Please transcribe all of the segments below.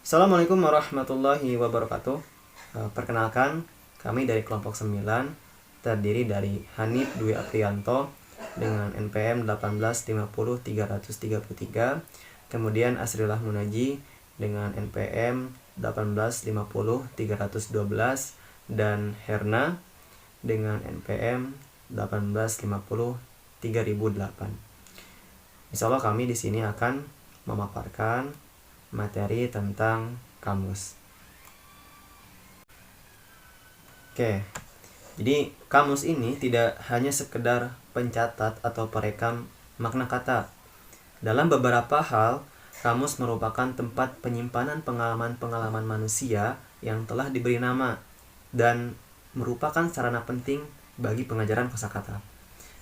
Assalamualaikum warahmatullahi wabarakatuh. Perkenalkan, kami dari kelompok 9 terdiri dari Hanif Dwi Aprianto dengan NPM 1850333, kemudian Asrillah Munaji dengan NPM 1850312 dan Herna dengan NPM 18503.008. Insyaallah kami di sini akan memaparkan materi tentang kamus. Oke, jadi kamus ini tidak hanya sekedar pencatat atau perekam makna kata. Dalam beberapa hal, kamus merupakan tempat penyimpanan pengalaman-pengalaman manusia yang telah diberi nama dan merupakan sarana penting bagi pengajaran kosakata.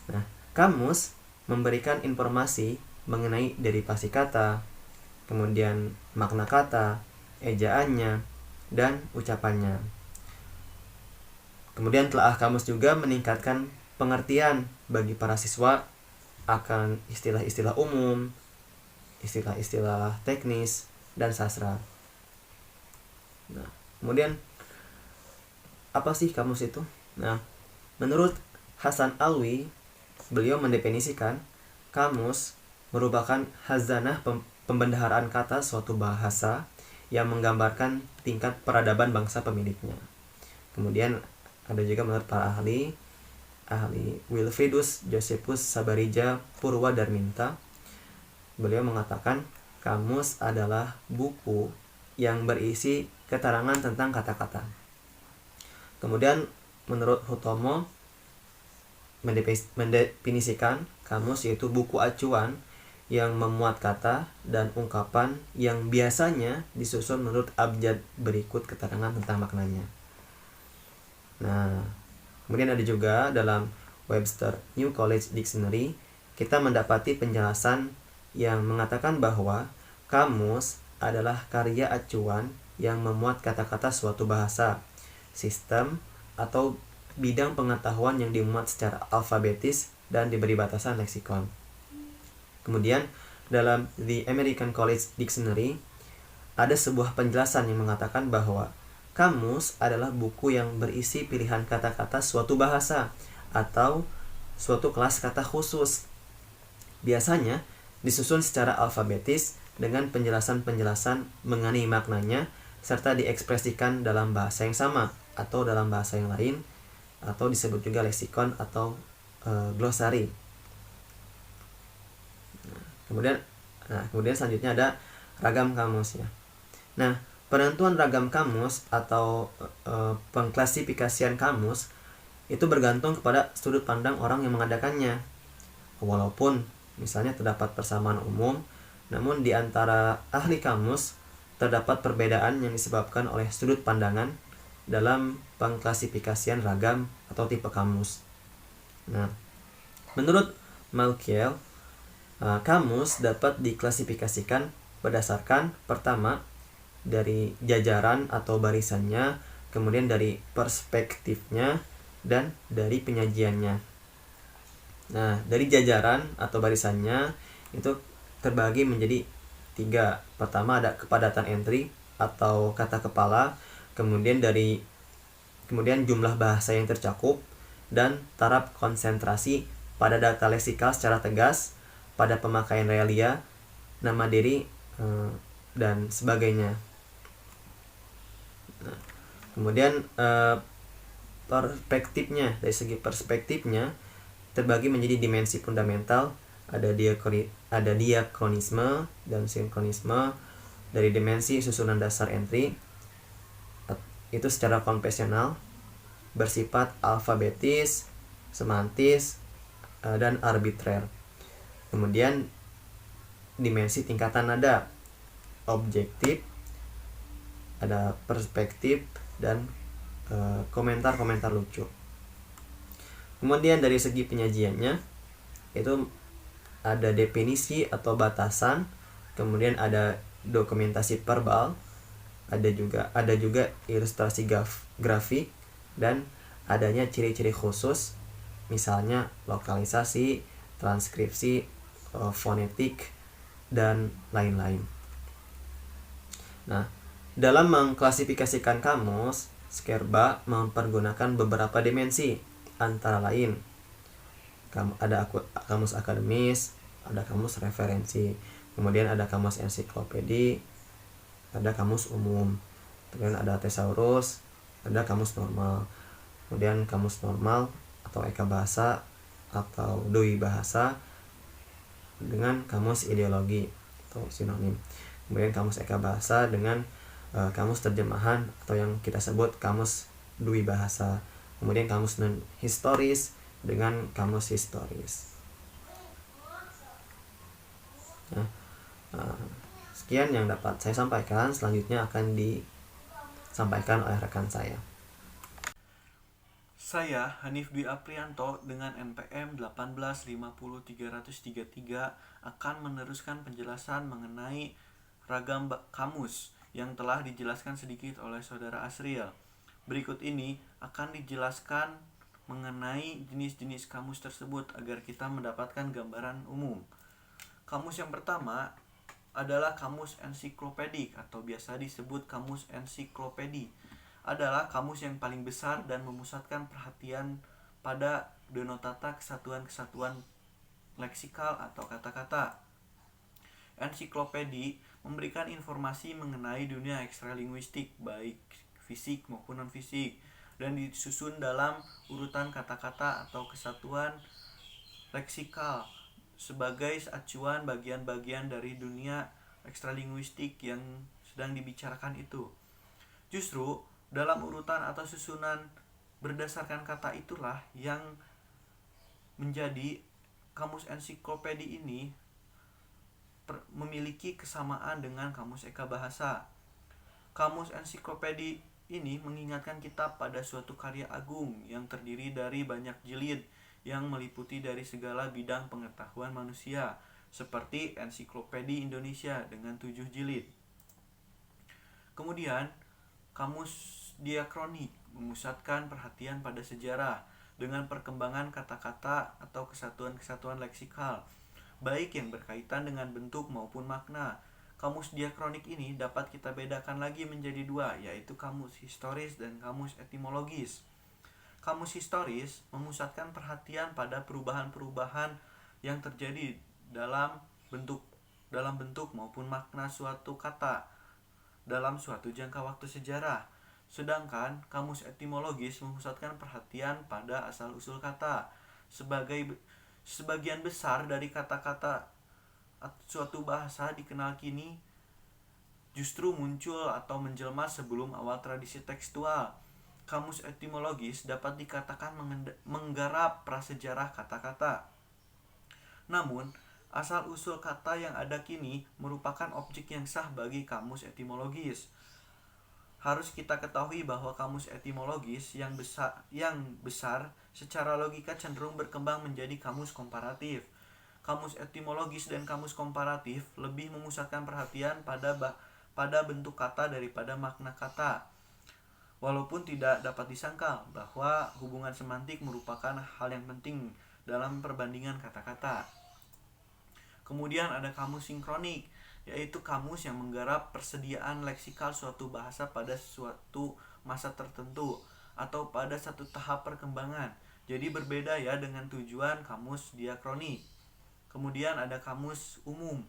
Nah, kamus memberikan informasi mengenai derivasi kata, kemudian makna kata, ejaannya, dan ucapannya. Kemudian telah kamus juga meningkatkan pengertian bagi para siswa akan istilah-istilah umum, istilah-istilah teknis, dan sastra. Nah, kemudian apa sih kamus itu? Nah, menurut Hasan Alwi, beliau mendefinisikan kamus merupakan hazanah pembendaharaan kata suatu bahasa yang menggambarkan tingkat peradaban bangsa pemiliknya. Kemudian ada juga menurut para ahli Wilfridus Josephus Sabarija Purwadarminta, beliau mengatakan kamus adalah buku yang berisi keterangan tentang kata-kata. Kemudian menurut Hutomo mendefinisikan kamus yaitu buku acuan yang memuat kata dan ungkapan yang biasanya disusun menurut abjad berikut keterangan tentang maknanya. Nah, kemudian ada juga dalam Webster New College Dictionary, kita mendapati penjelasan yang mengatakan bahwa kamus adalah karya acuan yang memuat kata-kata suatu bahasa, sistem, atau bidang pengetahuan yang dimuat secara alfabetis dan diberi batasan leksikon. Kemudian dalam The American College Dictionary ada sebuah penjelasan yang mengatakan bahwa kamus adalah buku yang berisi pilihan kata-kata suatu bahasa atau suatu kelas kata khusus. Biasanya disusun secara alfabetis dengan penjelasan-penjelasan mengenai maknanya serta diekspresikan dalam bahasa yang sama atau dalam bahasa yang lain, atau disebut juga leksikon atau glosari. Kemudian selanjutnya ada ragam kamus ya. Nah, penentuan ragam kamus atau pengklasifikasian kamus itu bergantung kepada sudut pandang orang yang mengadakannya. Walaupun misalnya terdapat persamaan umum, namun di antara ahli kamus terdapat perbedaan yang disebabkan oleh sudut pandangan dalam pengklasifikasian ragam atau tipe kamus. Nah, menurut Malkiel, kamus dapat diklasifikasikan berdasarkan pertama dari jajaran atau barisannya, kemudian dari perspektifnya, dan dari penyajiannya. Nah, dari jajaran atau barisannya itu terbagi menjadi 3. Pertama ada kepadatan entry atau kata kepala, kemudian jumlah bahasa yang tercakup, dan taraf konsentrasi pada data leksikal secara tegas, pada pemakaian realia, nama diri, dan sebagainya. Nah, kemudian perspektifnya, dari segi perspektifnya terbagi menjadi dimensi fundamental, ada diakronisme dan sinkronisme. Dari dimensi susunan dasar entry itu secara konvensional, bersifat alfabetis, semantis, dan arbitrer. Kemudian dimensi tingkatan nada, objektif, ada perspektif, dan komentar-komentar lucu. Kemudian dari segi penyajiannya itu ada definisi atau batasan, kemudian ada dokumentasi verbal, ada juga ilustrasi grafik, dan adanya ciri-ciri khusus, misalnya lokalisasi, transkripsi, fonetik, dan lain-lain. Nah, Dalam mengklasifikasikan kamus, Skerba mempergunakan beberapa dimensi, antara lain ada kamus akademis, ada kamus referensi, kemudian ada kamus ensiklopedi, ada kamus umum, kemudian ada thesaurus, ada kamus normal, kemudian kamus normal atau eka bahasa atau doi bahasa dengan kamus ideologi atau sinonim, kemudian kamus eka bahasa dengan kamus terjemahan atau yang kita sebut kamus dwi bahasa, kemudian kamus non historis dengan kamus historis. Nah, sekian yang dapat saya sampaikan. Selanjutnya akan disampaikan oleh rekan saya. Saya Hanif Dwi Aprianto dengan NPM 1850333 akan meneruskan penjelasan mengenai ragam kamus yang telah dijelaskan sedikit oleh Saudara Asriel. Berikut ini akan dijelaskan mengenai jenis-jenis kamus tersebut agar kita mendapatkan gambaran umum. Kamus yang pertama adalah kamus ensiklopedik atau biasa disebut kamus ensiklopedi. Adalah kamus yang paling besar dan memusatkan perhatian pada denotata kesatuan-kesatuan leksikal atau kata-kata. Ensiklopedi memberikan informasi mengenai dunia ekstralinguistik, baik fisik maupun non-fisik, dan disusun dalam urutan kata-kata atau kesatuan leksikal sebagai acuan bagian-bagian dari dunia ekstralinguistik yang sedang dibicarakan itu. Justru dalam urutan atau susunan berdasarkan kata itulah yang menjadi kamus ensiklopedi ini memiliki kesamaan dengan kamus eka bahasa. Kamus ensiklopedi ini mengingatkan kita pada suatu karya agung yang terdiri dari banyak jilid yang meliputi dari segala bidang pengetahuan manusia, seperti Ensiklopedi Indonesia dengan 7 jilid. Kemudian, kamus diakronik memusatkan perhatian pada sejarah dengan perkembangan kata-kata atau kesatuan-kesatuan leksikal, baik yang berkaitan dengan bentuk maupun makna. Kamus diakronik ini dapat kita bedakan lagi menjadi dua, yaitu kamus historis dan kamus etimologis. Kamus historis memusatkan perhatian pada perubahan-perubahan yang terjadi dalam bentuk maupun makna suatu kata dalam suatu jangka waktu sejarah. Sedangkan kamus etimologis memusatkan perhatian pada asal-usul kata. Sebagian besar dari kata-kata suatu bahasa dikenal kini justru muncul atau menjelma sebelum awal tradisi tekstual. Kamus etimologis dapat dikatakan menggarap prasejarah kata-kata. Namun, asal-usul kata yang ada kini merupakan objek yang sah bagi kamus etimologis. Harus kita ketahui bahwa kamus etimologis yang besar secara logika cenderung berkembang menjadi kamus komparatif. Kamus etimologis dan kamus komparatif lebih memusatkan perhatian pada bentuk kata daripada makna kata. Walaupun tidak dapat disangkal bahwa hubungan semantik merupakan hal yang penting dalam perbandingan kata-kata. Kemudian ada kamus sinkronik, yaitu kamus yang menggarap persediaan leksikal suatu bahasa pada suatu masa tertentu atau pada satu tahap perkembangan. Jadi berbeda ya dengan tujuan kamus diakronik. Kemudian ada kamus umum.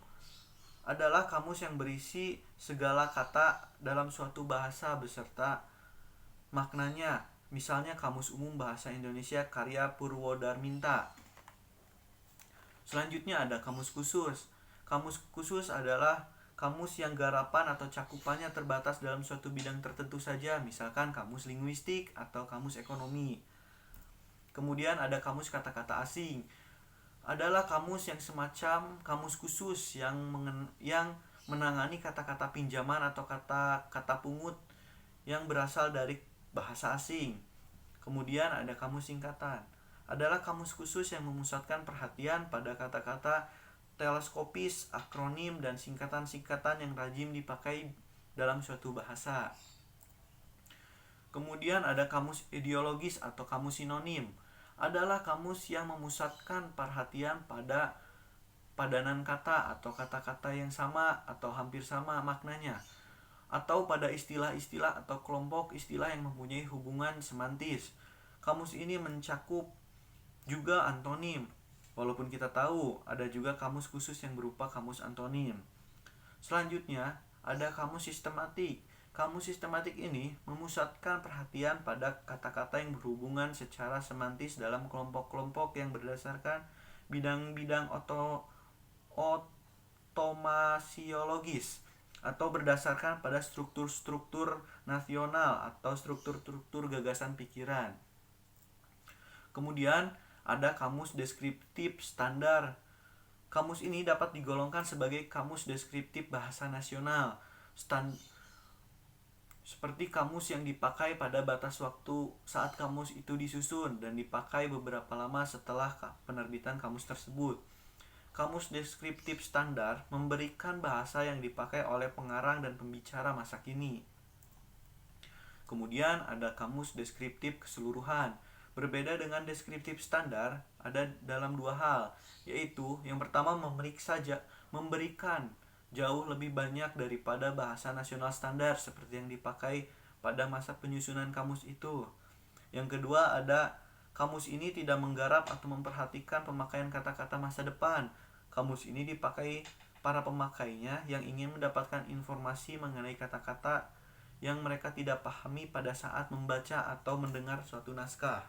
Adalah kamus yang berisi segala kata dalam suatu bahasa beserta maknanya. Misalnya Kamus Umum Bahasa Indonesia karya Purwodarminta. Selanjutnya ada kamus khusus. Kamus khusus adalah kamus yang garapan atau cakupannya terbatas dalam suatu bidang tertentu saja, misalkan kamus linguistik atau kamus ekonomi. Kemudian ada kamus kata-kata asing. Adalah kamus yang semacam kamus khusus yang menangani kata-kata pinjaman atau kata-kata pungut yang berasal dari bahasa asing. Kemudian ada kamus singkatan. Adalah kamus khusus yang memusatkan perhatian pada kata-kata teleskopis, akronim, dan singkatan-singkatan yang rajin dipakai dalam suatu bahasa. Kemudian ada kamus ideologis atau kamus sinonim. Adalah kamus yang memusatkan perhatian pada padanan kata atau kata-kata yang sama atau hampir sama maknanya. atau pada istilah-istilah atau kelompok istilah yang mempunyai hubungan semantis. Kamus ini mencakup juga antonim, walaupun kita tahu ada juga kamus khusus yang berupa kamus antonim. Selanjutnya, ada kamus sistematik. Kamus sistematik ini memusatkan perhatian pada kata-kata yang berhubungan secara semantis dalam kelompok-kelompok yang berdasarkan bidang-bidang otomasiologis atau berdasarkan pada struktur-struktur nasional atau struktur-struktur gagasan pikiran. Kemudian ada kamus deskriptif standar. Kamus ini dapat digolongkan sebagai kamus deskriptif bahasa nasional, seperti kamus yang dipakai pada batas waktu saat kamus itu disusun dan dipakai beberapa lama setelah penerbitan kamus tersebut. Kamus deskriptif standar memberikan bahasa yang dipakai oleh pengarang dan pembicara masa kini. Kemudian ada kamus deskriptif keseluruhan. Berbeda dengan deskriptif standar, ada dalam dua hal, yaitu yang pertama memberikan jauh lebih banyak daripada bahasa nasional standar seperti yang dipakai pada masa penyusunan kamus itu. Yang kedua ada kamus ini tidak menggarap atau memperhatikan pemakaian kata-kata masa depan. Kamus ini dipakai para pemakainya yang ingin mendapatkan informasi mengenai kata-kata yang mereka tidak pahami pada saat membaca atau mendengar suatu naskah.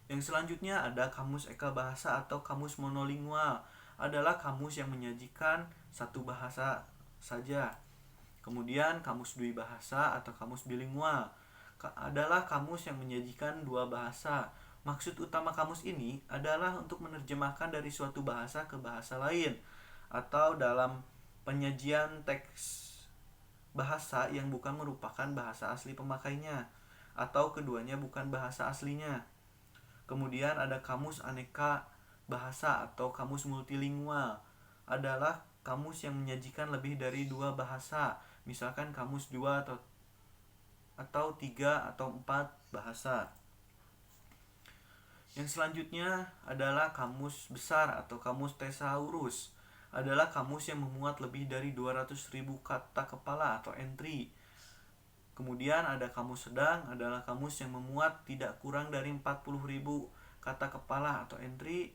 Yang selanjutnya ada kamus eka bahasa atau kamus monolingual. Adalah kamus yang menyajikan satu bahasa saja. Kemudian kamus dwi bahasa atau kamus bilingual adalah kamus yang menyajikan dua bahasa. Maksud utama kamus ini adalah untuk menerjemahkan dari suatu bahasa ke bahasa lain, atau dalam penyajian teks bahasa yang bukan merupakan bahasa asli pemakainya, atau keduanya bukan bahasa aslinya. Kemudian ada kamus aneka bahasa atau kamus multilingual. Adalah kamus yang menyajikan lebih dari dua bahasa, misalkan kamus dua atau tiga atau empat bahasa. Yang selanjutnya adalah kamus besar atau kamus thesaurus. Adalah kamus yang memuat lebih dari 200.000 kata kepala atau entry. Kemudian ada kamus sedang, adalah kamus yang memuat tidak kurang dari 40.000 kata kepala atau entry.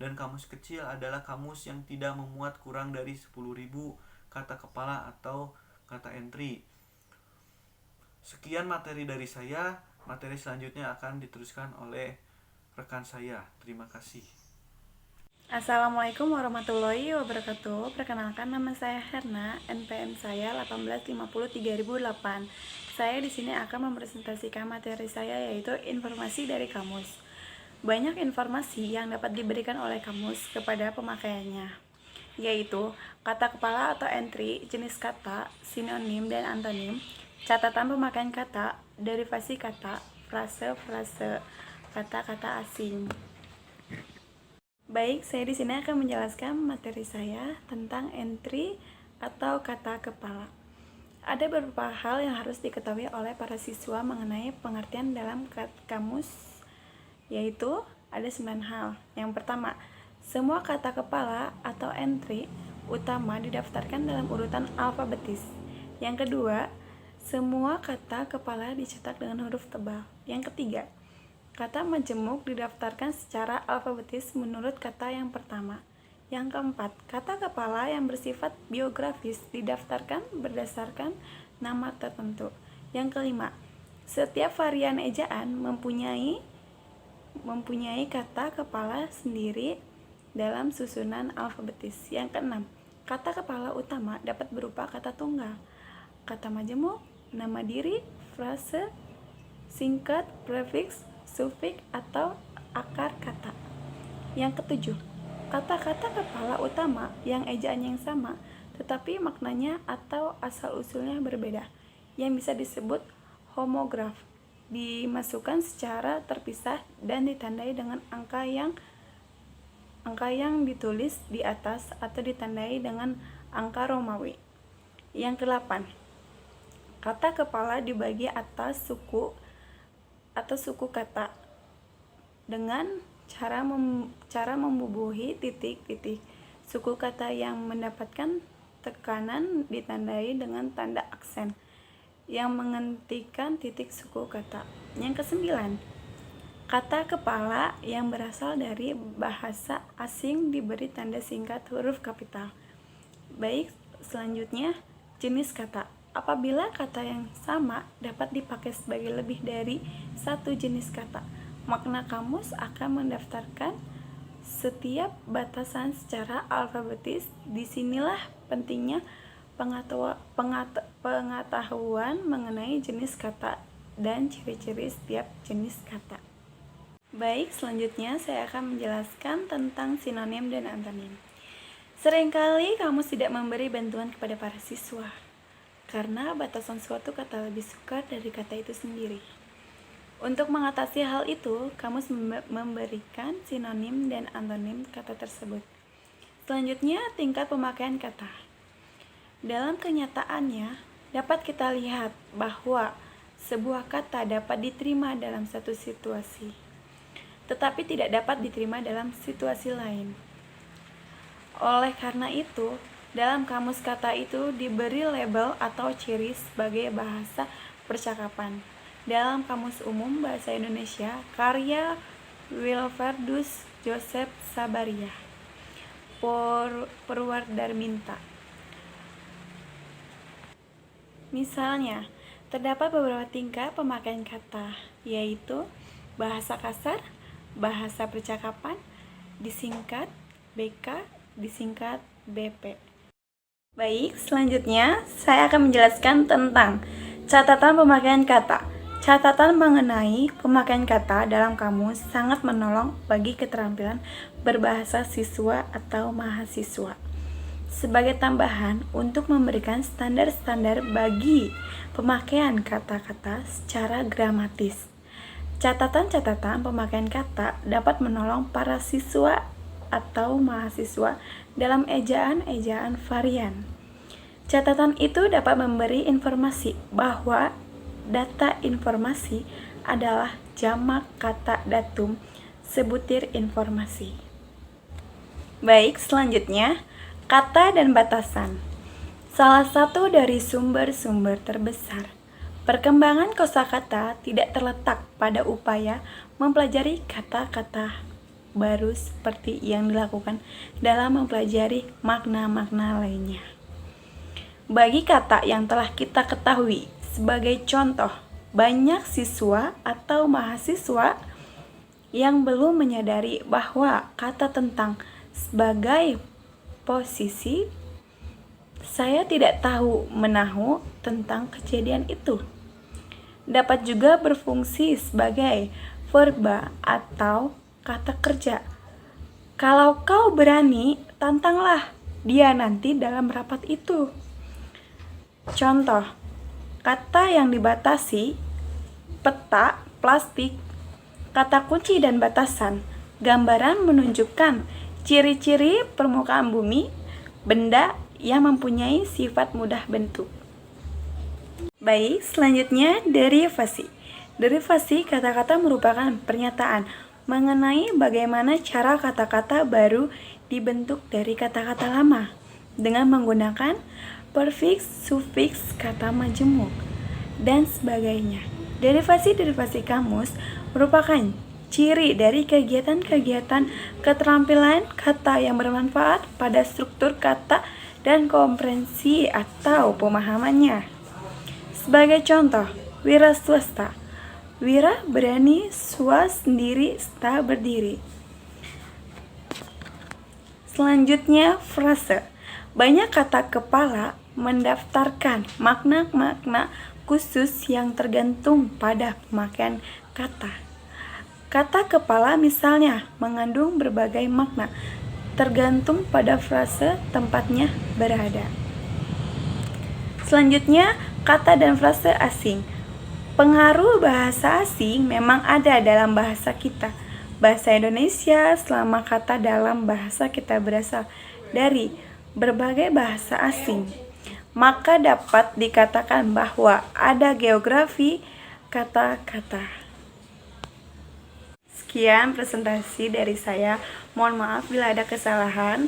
Dan kamus kecil adalah kamus yang tidak memuat kurang dari 10.000 kata kepala atau kata entry. Sekian materi dari saya. Materi selanjutnya akan diteruskan oleh rekan saya. Terima kasih. Assalamualaikum warahmatullahi wabarakatuh. Perkenalkan, nama saya Herna, NPM saya 18503008. Saya di sini akan mempresentasikan materi saya, yaitu informasi dari kamus. Banyak informasi yang dapat diberikan oleh kamus kepada pemakaiannya, yaitu kata kepala atau entry, jenis kata, sinonim dan antonim, catatan pemakaian kata, derivasi kata, frase-frase, kata-kata asing. Baik, saya di sini akan menjelaskan materi saya tentang entry atau kata kepala. Ada beberapa hal yang harus diketahui oleh para siswa mengenai pengertian dalam kamus, yaitu ada 9 hal. Yang pertama, semua kata kepala atau entry utama didaftarkan dalam urutan alfabetis. Yang kedua, semua kata kepala dicetak dengan huruf tebal. Yang ketiga, kata majemuk didaftarkan secara alfabetis menurut kata yang pertama. Yang keempat, kata kepala yang bersifat biografis didaftarkan berdasarkan nama tertentu. Yang kelima, setiap varian ejaan mempunyai kata kepala sendiri dalam susunan alfabetis. Yang keenam, kata kepala utama dapat berupa kata tunggal, kata majemuk, nama diri, frase, singkat, prefiks, sufiks atau akar kata. Yang ketujuh, kata-kata kepala utama yang ejaannya yang sama tetapi maknanya atau asal-usulnya berbeda, yang bisa disebut homograf, dimasukkan secara terpisah dan ditandai dengan angka yang ditulis di atas atau ditandai dengan angka Romawi. Yang kedelapan, kata kepala dibagi atas suku atau suku kata dengan cara membubuhi titik-titik. Suku kata yang mendapatkan tekanan ditandai dengan tanda aksen yang menghentikan titik suku kata. Yang kesembilan, kata kepala yang berasal dari bahasa asing diberi tanda singkat huruf kapital. Baik, selanjutnya jenis kata. Apabila kata yang sama dapat dipakai sebagai lebih dari satu jenis kata, makna kamus akan mendaftarkan setiap batasan secara alfabetis. Disinilah pentingnya pengetahuan mengenai jenis kata dan ciri-ciri setiap jenis kata. Baik, selanjutnya saya akan menjelaskan tentang sinonim dan antonim. Seringkali kamus tidak memberi bantuan kepada para siswa karena batasan suatu kata lebih sukar dari kata itu sendiri. Untuk mengatasi hal itu, kamus memberikan sinonim dan antonim kata tersebut. Selanjutnya, tingkat pemakaian kata. Dalam kenyataannya, dapat kita lihat bahwa sebuah kata dapat diterima dalam satu situasi, tetapi tidak dapat diterima dalam situasi lain. Oleh karena itu, dalam kamus kata itu diberi label atau ciri sebagai bahasa percakapan. Dalam Kamus Umum Bahasa Indonesia, karya Wilferdus Joseph Sabaria, Purwadarminta. Misalnya, terdapat beberapa tingkat pemakaian kata, yaitu bahasa kasar, bahasa percakapan, disingkat BK, disingkat BP. Baik, selanjutnya saya akan menjelaskan tentang catatan pemakaian kata. Catatan mengenai pemakaian kata dalam kamus sangat menolong bagi keterampilan berbahasa siswa atau mahasiswa. Sebagai tambahan, untuk memberikan standar-standar bagi pemakaian kata-kata secara gramatis. Catatan-catatan pemakaian kata dapat menolong para siswa atau mahasiswa dalam ejaan-ejaan varian. Catatan itu dapat memberi informasi bahwa data informasi adalah jamak kata datum sebutir informasi. Baik, selanjutnya kata dan batasan. Salah satu dari sumber-sumber terbesar perkembangan kosakata tidak terletak pada upaya mempelajari kata-kata baru seperti yang dilakukan dalam mempelajari makna-makna lainnya. Bagi kata yang telah kita ketahui, sebagai contoh, banyak siswa atau mahasiswa yang belum menyadari bahwa kata tentang sebagai posisi, saya tidak tahu menahu tentang kejadian itu, dapat juga berfungsi sebagai verba atau kata kerja. Kalau kau berani, tantanglah dia nanti dalam rapat itu. Contoh, kata yang dibatasi, peta, plastik, kata kunci dan batasan. Gambaran menunjukkan ciri-ciri permukaan bumi, benda yang mempunyai sifat mudah bentuk. Baik, selanjutnya derivasi. Derivasi kata-kata merupakan pernyataan mengenai bagaimana cara kata-kata baru dibentuk dari kata-kata lama dengan menggunakan prefiks, sufiks, kata majemuk, dan sebagainya. Derivasi-derivasi kamus merupakan ciri dari kegiatan-kegiatan keterampilan kata yang bermanfaat pada struktur kata dan komprehensi atau pemahamannya. Sebagai contoh, wira swasta. Wira berani, swas sendiri, sta berdiri. Selanjutnya, frase. Banyak kata kepala mendaftarkan makna-makna khusus yang tergantung pada pemakaian kata. Kata kepala misalnya mengandung berbagai makna, tergantung pada frase tempatnya berada. Selanjutnya, kata dan frase asing. Pengaruh bahasa asing memang ada dalam bahasa kita, bahasa Indonesia, selama kata dalam bahasa kita berasal dari berbagai bahasa asing. Maka dapat dikatakan bahwa ada geografi kata-kata. Sekian presentasi dari saya. Mohon maaf bila ada kesalahan.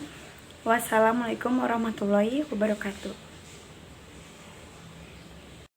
Wassalamualaikum warahmatullahi wabarakatuh.